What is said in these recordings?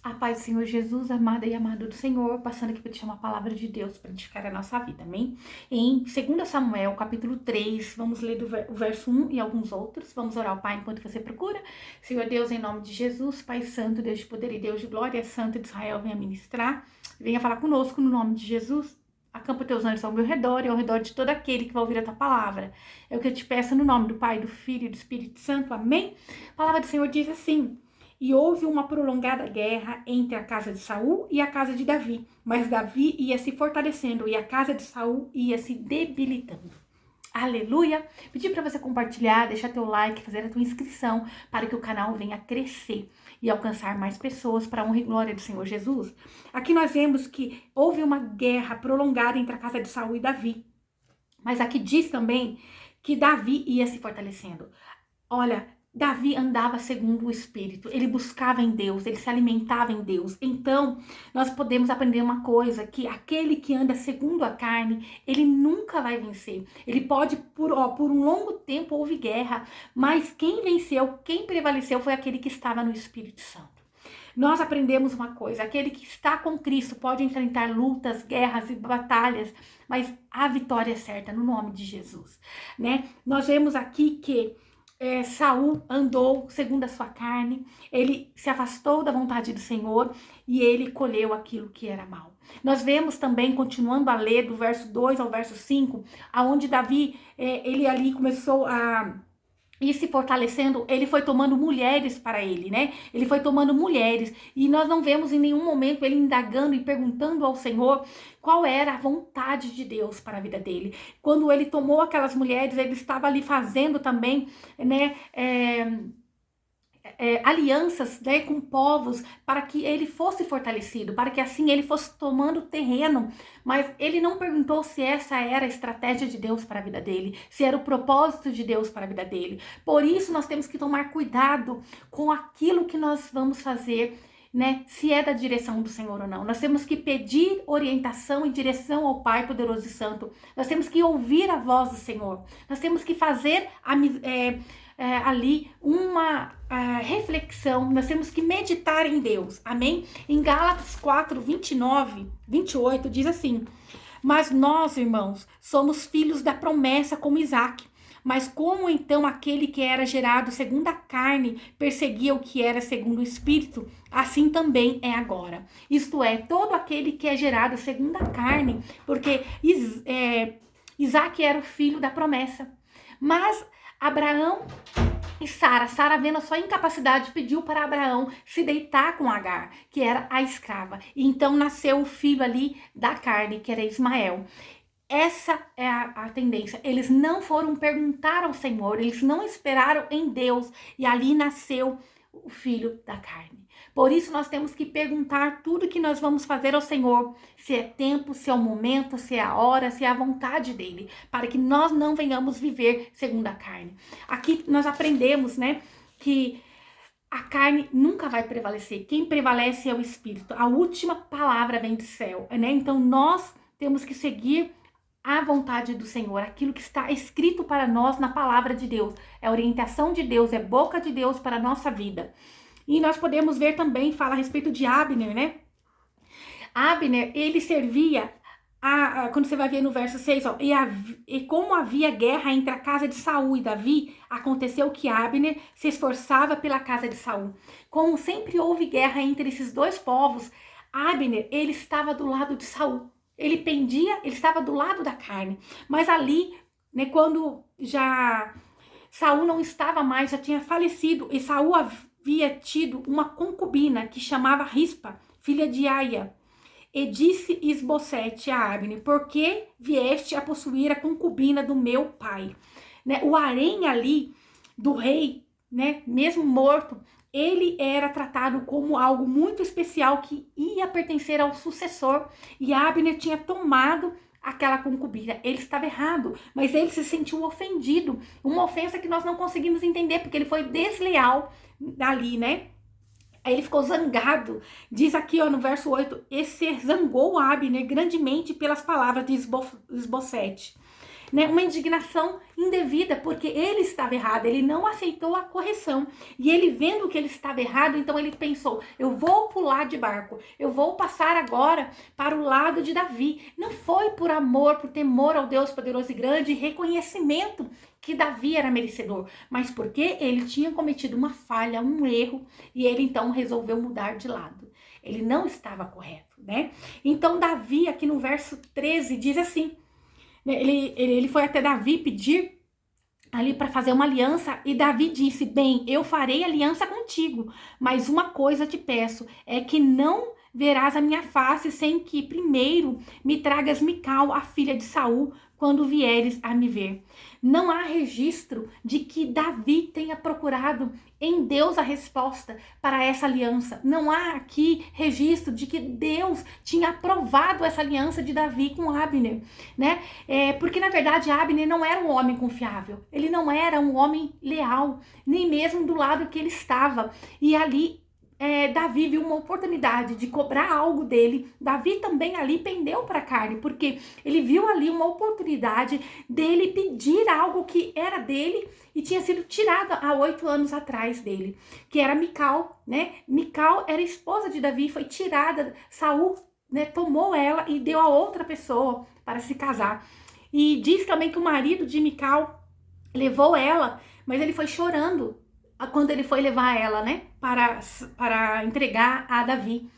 A paz do Senhor Jesus, amada e amado do Senhor, passando aqui para te chamar a palavra de Deus para edificar a nossa vida, amém? Em 2 Samuel, capítulo 3, vamos ler o verso 1 e alguns outros. Vamos orar ao Pai enquanto você procura. Senhor Deus, em nome de Jesus, Pai Santo, Deus de poder e Deus de glória, Santo de Israel, venha ministrar, venha falar conosco no nome de Jesus. Acampa teus anjos ao meu redor e ao redor de todo aquele que vai ouvir a tua palavra. É o que eu te peço no nome do Pai, do Filho e do Espírito Santo, amém? A palavra do Senhor diz assim: e houve uma prolongada guerra entre a casa de Saul e a casa de Davi, mas Davi ia se fortalecendo e a casa de Saul ia se debilitando. Aleluia! Pedi para você compartilhar, deixar teu like, fazer a tua inscrição para que o canal venha crescer e alcançar mais pessoas para a honra e glória do Senhor Jesus. Aqui nós vemos que houve uma guerra prolongada entre a casa de Saul e Davi, mas aqui diz também que Davi ia se fortalecendo. Olha, Davi andava segundo o Espírito, ele buscava em Deus, ele se alimentava em Deus. Então, nós podemos aprender uma coisa, que aquele que anda segundo a carne, ele nunca vai vencer. Ele pode, por um longo tempo houve guerra, mas quem venceu, quem prevaleceu foi aquele que estava no Espírito Santo. Nós aprendemos uma coisa: aquele que está com Cristo pode enfrentar lutas, guerras e batalhas, mas a vitória é certa no nome de Jesus, né? Nós vemos aqui que Saul andou segundo a sua carne, ele se afastou da vontade do Senhor e ele colheu aquilo que era mal. Nós vemos também, continuando a ler, do verso 2 ao verso 5, aonde Davi, ele ali começou a ir se fortalecendo, ele foi tomando mulheres para ele, né? Ele foi tomando mulheres, e nós não vemos em nenhum momento ele indagando e perguntando ao Senhor qual era a vontade de Deus para a vida dele. Quando ele tomou aquelas mulheres, ele estava ali fazendo também, né, alianças, né, com povos, para que ele fosse fortalecido, para que assim ele fosse tomando terreno. Mas ele não perguntou se essa era a estratégia de Deus para a vida dele, se era o propósito de Deus para a vida dele. Por isso nós temos que tomar cuidado com aquilo que nós vamos fazer, né? Se é da direção do Senhor ou não. Nós temos que pedir orientação e direção ao Pai poderoso e santo. Nós temos que ouvir a voz do Senhor. Nós temos que fazer ali uma reflexão. Nós temos que meditar em Deus. Amém? Em Gálatas 4, 29, 28 diz assim: mas nós, irmãos, somos filhos da promessa como Isaque. Mas como então aquele que era gerado segundo a carne perseguia o que era segundo o Espírito, assim também é agora. Isto é, todo aquele que é gerado segundo a carne, porque Isaque era o filho da promessa. Mas Abraão e Sara vendo a sua incapacidade, pediu para Abraão se deitar com Agar, que era a escrava. E então nasceu o filho ali da carne, que era Ismael. Essa é a tendência. Eles não foram perguntar ao Senhor, eles não esperaram em Deus, e ali nasceu o filho da carne. Por isso nós temos que perguntar tudo que nós vamos fazer ao Senhor, se é tempo, se é o momento, se é a hora, se é a vontade dele, para que nós não venhamos viver segundo a carne. Aqui nós aprendemos, né, que a carne nunca vai prevalecer. Quem prevalece é o Espírito. A última palavra vem do céu, né? Então nós temos que seguir a vontade do Senhor, aquilo que está escrito para nós na palavra de Deus. É a orientação de Deus, é boca de Deus para a nossa vida. E nós podemos ver também, fala a respeito de Abner, né? Abner, ele servia, quando você vai ver no verso 6, ó, e como havia guerra entre a casa de Saul e Davi, aconteceu que Abner se esforçava pela casa de Saul. Como sempre houve guerra entre esses dois povos, Abner, ele estava do lado de Saul. Ele estava do lado da carne. Mas ali, né, quando já Saul não estava mais, já tinha falecido, e Saul havia tido uma concubina que chamava Rispa, filha de Aia. E disse Isbosete a Abner: por que vieste a possuir a concubina do meu pai? Né, o harém ali do rei, né, mesmo morto, ele era tratado como algo muito especial que ia pertencer ao sucessor, e Abner tinha tomado aquela concubina. Ele estava errado, mas ele se sentiu ofendido, uma ofensa que nós não conseguimos entender, porque ele foi desleal ali, né? Aí ele ficou zangado, diz aqui ó, no verso 8, e se zangou Abner grandemente pelas palavras de Isbosete. né? Uma indignação indevida, porque ele estava errado, ele não aceitou a correção. E ele vendo que ele estava errado, então ele pensou, eu vou pular de barco, eu vou passar agora para o lado de Davi. Não foi por amor, por temor ao Deus poderoso e grande, reconhecimento que Davi era merecedor, mas porque ele tinha cometido uma falha, um erro, e ele então resolveu mudar de lado. Ele não estava correto, né? Então Davi, aqui no verso 13, diz assim, né, ele foi até Davi pedir ali para fazer uma aliança, e Davi disse, bem, eu farei aliança contigo, mas uma coisa te peço, é que não verás a minha face sem que primeiro me tragas Mical, a filha de Saul, quando vieres a me ver. Não há registro de que Davi tenha procurado em Deus a resposta para essa aliança. Não há aqui registro de que Deus tinha aprovado essa aliança de Davi com Abner, né? Porque na verdade Abner não era um homem confiável. Ele não era um homem leal, nem mesmo do lado que ele estava. E ali Davi viu uma oportunidade de cobrar algo dele. Davi também ali pendeu para a carne, porque ele viu ali uma oportunidade dele pedir algo que era dele e tinha sido tirado há 8 anos atrás dele, que era Mical, né? Mical era esposa de Davi, foi tirada, Saul, né, tomou ela e deu a outra pessoa para se casar. E diz também que o marido de Mical levou ela, mas ele foi chorando quando ele foi levar ela, né, para entregar a Davi.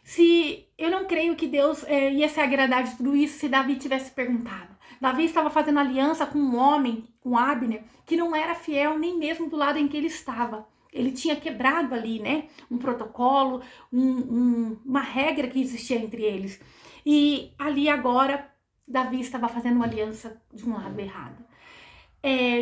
Se eu não creio que Deus ia se agradar de tudo isso se Davi tivesse perguntado. Davi estava fazendo aliança com um homem, com Abner, que não era fiel nem mesmo do lado em que ele estava. Ele tinha quebrado ali, né, um protocolo, uma regra que existia entre eles. E ali agora, Davi estava fazendo uma aliança de um lado errado.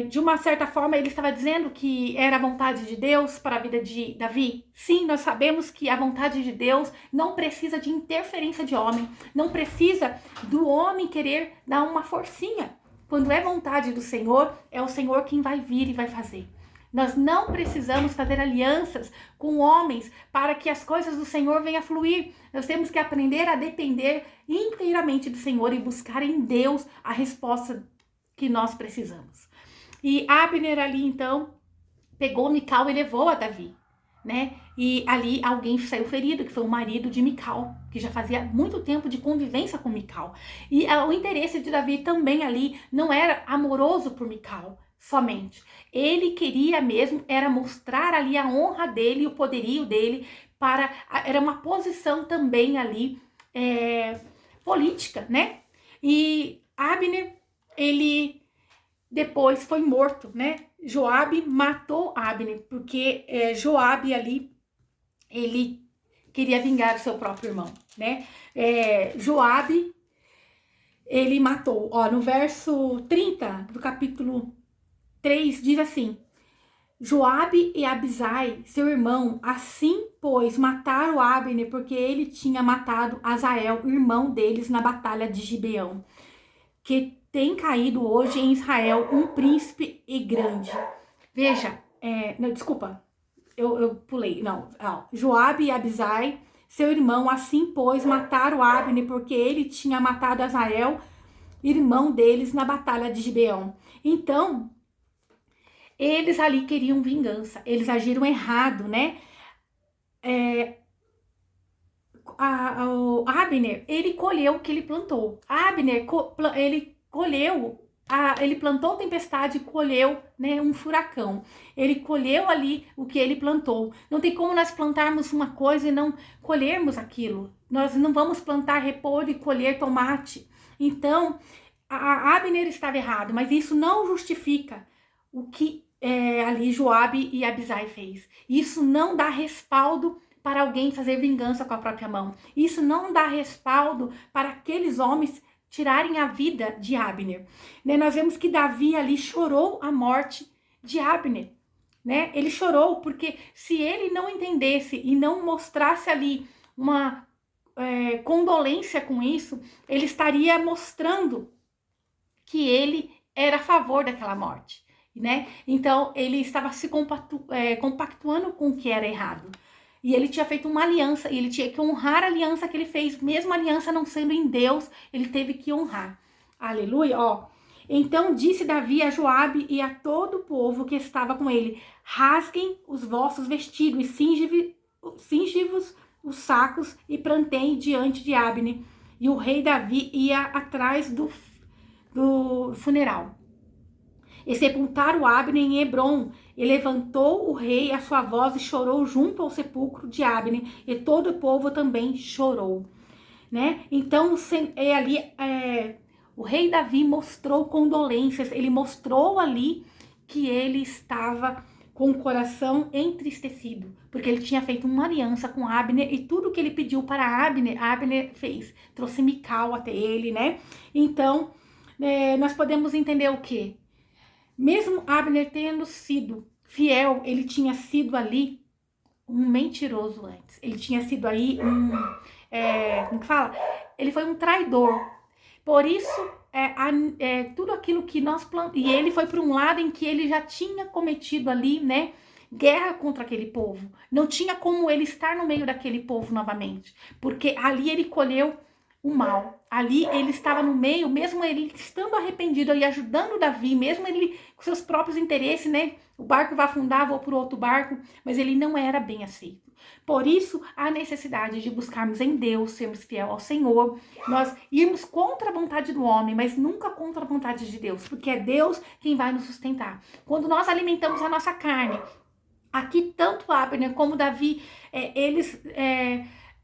De uma certa forma, ele estava dizendo que era a vontade de Deus para a vida de Davi. Sim, nós sabemos que a vontade de Deus não precisa de interferência de homem, não precisa do homem querer dar uma forcinha. Quando é vontade do Senhor, é o Senhor quem vai vir e vai fazer. Nós não precisamos fazer alianças com homens para que as coisas do Senhor venham a fluir. Nós temos que aprender a depender inteiramente do Senhor e buscar em Deus a resposta que nós precisamos. E Abner ali, então, pegou Mical e levou a Davi, né? E ali alguém saiu ferido, que foi o marido de Mical, que já fazia muito tempo de convivência com Mical. E o interesse de Davi também ali não era amoroso por Mical somente. Ele queria mesmo, era mostrar ali a honra dele, o poderio dele, era uma posição também ali política, né? E Abner, ele depois foi morto, né? Joabe matou Abner, porque Joabe ali, ele queria vingar o seu próprio irmão, né? Joabe, ele matou, ó, no verso 30 do capítulo 3, diz assim, Joabe e Abisai, seu irmão, assim, pois, mataram Abner, porque ele tinha matado Azael, irmão deles, na batalha de Gibeão, que tem caído hoje em Israel um príncipe e grande. Veja, não, desculpa, eu pulei, não, Joabe e Abisai, seu irmão, assim, pois, mataram Abner, porque ele tinha matado Azael, irmão deles, na batalha de Gibeão. Então, eles ali queriam vingança, eles agiram errado, né? O Abner, ele colheu o que ele plantou. Abner, ele colheu, ele plantou tempestade e colheu, né, um furacão. Ele colheu ali o que ele plantou. Não tem como nós plantarmos uma coisa e não colhermos aquilo. Nós não vamos plantar repolho e colher tomate. Então, Abner estava errado, mas isso não justifica o que ali Joabe e Abisai fez. Isso não dá respaldo para alguém fazer vingança com a própria mão. Isso não dá respaldo para aqueles homens tirarem a vida de Abner. Né? Nós vemos que Davi ali chorou a morte de Abner. Né? Ele chorou porque se ele não entendesse e não mostrasse ali uma condolência com isso, ele estaria mostrando que ele era a favor daquela morte. Né? Então ele estava se compactuando com o que era errado. E ele tinha feito uma aliança, e ele tinha que honrar a aliança que ele fez, mesmo a aliança não sendo em Deus, ele teve que honrar. Aleluia, ó. Então disse Davi a Joabe e a todo o povo que estava com ele: rasguem os vossos vestidos e cingi-vos os sacos e plantei diante de Abner. E o rei Davi ia atrás do funeral. E sepultaram Abner em Hebrom. E levantou o rei a sua voz e chorou junto ao sepulcro de Abner. E todo o povo também chorou. Né? Então, o rei Davi mostrou condolências. Ele mostrou ali que ele estava com o coração entristecido, porque ele tinha feito uma aliança com Abner e tudo que ele pediu para Abner fez. Trouxe Mical até ele, né? Então, nós podemos entender o quê? Mesmo Abner tendo sido fiel, ele tinha sido ali um mentiroso antes. Ele tinha sido aí como que fala? Ele foi um traidor. Por isso, tudo aquilo que nós plantamos... E ele foi para um lado em que ele já tinha cometido ali, né? Guerra contra aquele povo. Não tinha como ele estar no meio daquele povo novamente. Porque ali ele colheu o mal. Ali ele estava no meio, mesmo ele estando arrependido e ajudando Davi, mesmo ele com seus próprios interesses, né? O barco vai afundar, vou para outro barco. Mas ele não era bem aceito. Por isso, a necessidade de buscarmos em Deus, sermos fiel ao Senhor, nós irmos contra a vontade do homem, mas nunca contra a vontade de Deus, porque é Deus quem vai nos sustentar. Quando nós alimentamos a nossa carne, aqui tanto Abner como Davi,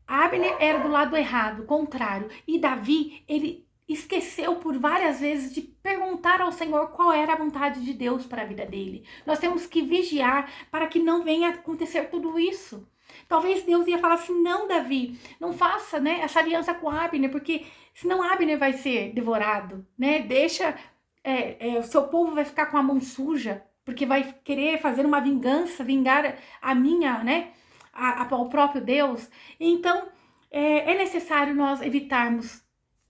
Abner era do lado errado, contrário, e Davi, ele esqueceu por várias vezes de perguntar ao Senhor qual era a vontade de Deus para a vida dele. Nós temos que vigiar para que não venha acontecer tudo isso. Talvez Deus ia falar assim: não, Davi, não faça, né, essa aliança com Abner, porque senão Abner vai ser devorado, né? Deixa, o seu povo vai ficar com a mão suja, porque vai querer fazer uma vingança, vingar a minha, né, ao próprio Deus. Então, é necessário nós evitarmos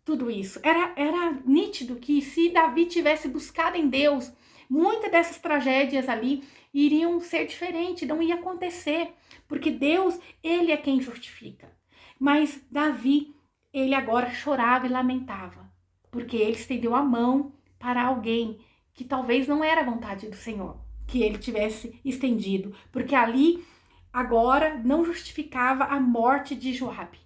tudo isso. Era nítido que se Davi tivesse buscado em Deus, muitas dessas tragédias ali iriam ser diferentes, não ia acontecer, porque Deus, ele é quem justifica. Mas Davi, ele agora chorava e lamentava, porque ele estendeu a mão para alguém que talvez não era a vontade do Senhor, que ele tivesse estendido, porque ali agora não justificava a morte de Joabe,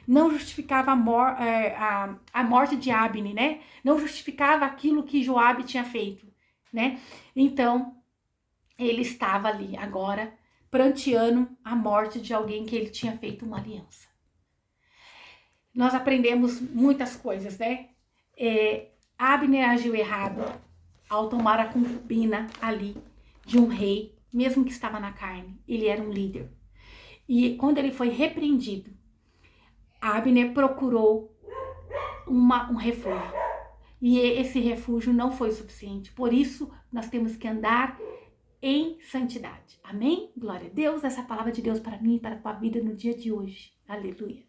não justificava a morte de Abner, né? Não justificava aquilo que Joabe tinha feito, né? Então, ele estava ali agora pranteando a morte de alguém que ele tinha feito uma aliança. Nós aprendemos muitas coisas, né? Abner agiu errado ao tomar a concubina ali de um rei, mesmo que estava na carne. Ele era um líder. E quando ele foi repreendido, Abner procurou um refúgio. E esse refúgio não foi suficiente. Por isso, nós temos que andar em santidade. Amém? Glória a Deus. Essa é a palavra de Deus para mim e para a tua vida no dia de hoje. Aleluia.